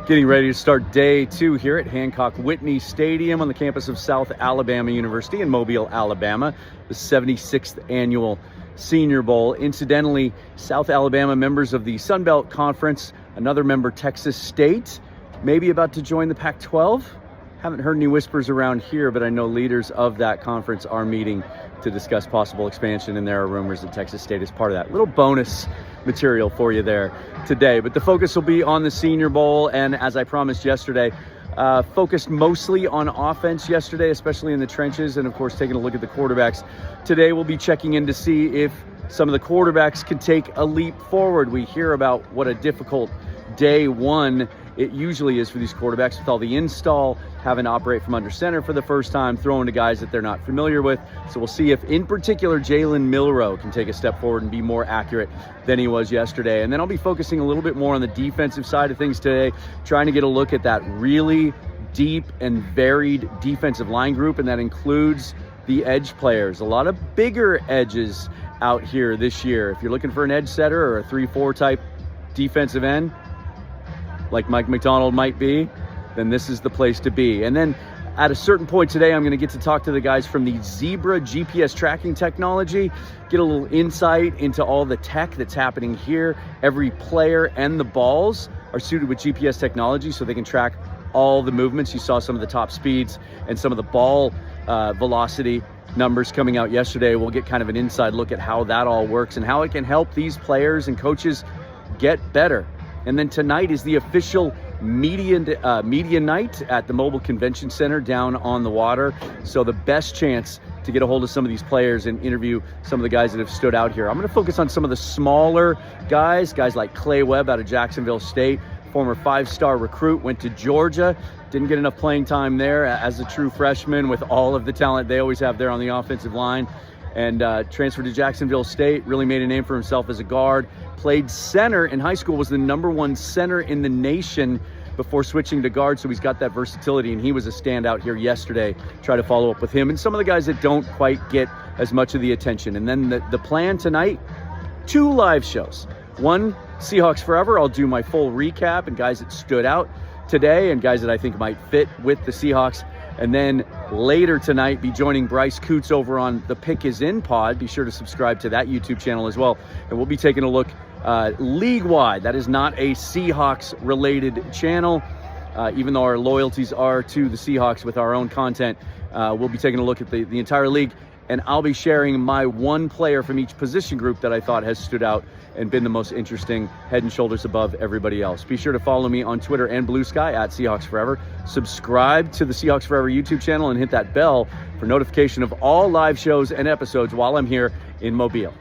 Getting ready to start day 2 here at Hancock Whitney Stadium on the campus of South Alabama University in Mobile, Alabama, the 76th annual Senior Bowl. Incidentally, South Alabama members of the Sun Belt Conference, another member Texas State, maybe about to join the Pac-12. Haven't heard any whispers around here, but I know leaders of that conference are meeting to discuss possible expansion, and there are rumors that Texas State is part of that. Little bonus material for you there today. But the focus will be on the Senior Bowl, and as I promised yesterday, focused mostly on offense yesterday, especially in the trenches, and of course taking a look at the quarterbacks. Today we'll be checking in to see if some of the quarterbacks can take a leap forward. We hear about what a difficult day one it usually is for these quarterbacks with all the install, having to operate from under center for the first time, throwing to guys that they're not familiar with. So we'll see if, in particular, Jalen Milroe can take a step forward and be more accurate than he was yesterday. And then I'll be focusing a little bit more on the defensive side of things today, trying to get a look at that really deep and varied defensive line group, and that includes the edge players. A lot of bigger edges out here this year. If you're looking for an edge setter or a 3-4 type defensive end, like Mike McDonald might be, then this is the place to be. And then at a certain point today, I'm going to get to talk to the guys from the Zebra GPS tracking technology, get a little insight into all the tech that's happening here. Every player and the balls are suited with GPS technology so they can track all the movements. You saw some of the top speeds and some of the ball velocity numbers coming out yesterday. We'll get kind of an inside look at how that all works and how it can help these players and coaches get better. And then tonight is the official media night at the Mobile Convention Center down on the water. So the best chance to get a hold of some of these players and interview some of the guys that have stood out here. I'm going to focus on some of the smaller guys like Clay Webb out of Jacksonville State, former 5-star recruit, went to Georgia, didn't get enough playing time there as a true freshman with all of the talent they always have there on the offensive line. And transferred to Jacksonville State, really made a name for himself as a guard, played center in high school, was the #1 center in the nation before switching to guard, so he's got that versatility, and he was a standout here yesterday. Try to follow up with him and some of the guys that don't quite get as much of the attention. And then the plan tonight, 2 live shows. One, Seahawks Forever, I'll do my full recap and guys that stood out today and guys that I think might fit with the Seahawks. And then later tonight, be joining Bryce Coots over on the Pick Is In pod. Be sure to subscribe to that YouTube channel as well. And we'll be taking a look league-wide. That is not a Seahawks-related channel, even though our loyalties are to the Seahawks with our own content. We'll be taking a look at the entire league, and I'll be sharing my one player from each position group that I thought has stood out and been the most interesting, head and shoulders above everybody else. Be sure to follow me on Twitter and Blue Sky at Seahawks Forever. Subscribe to the Seahawks Forever YouTube channel and hit that bell for notification of all live shows and episodes while I'm here in Mobile.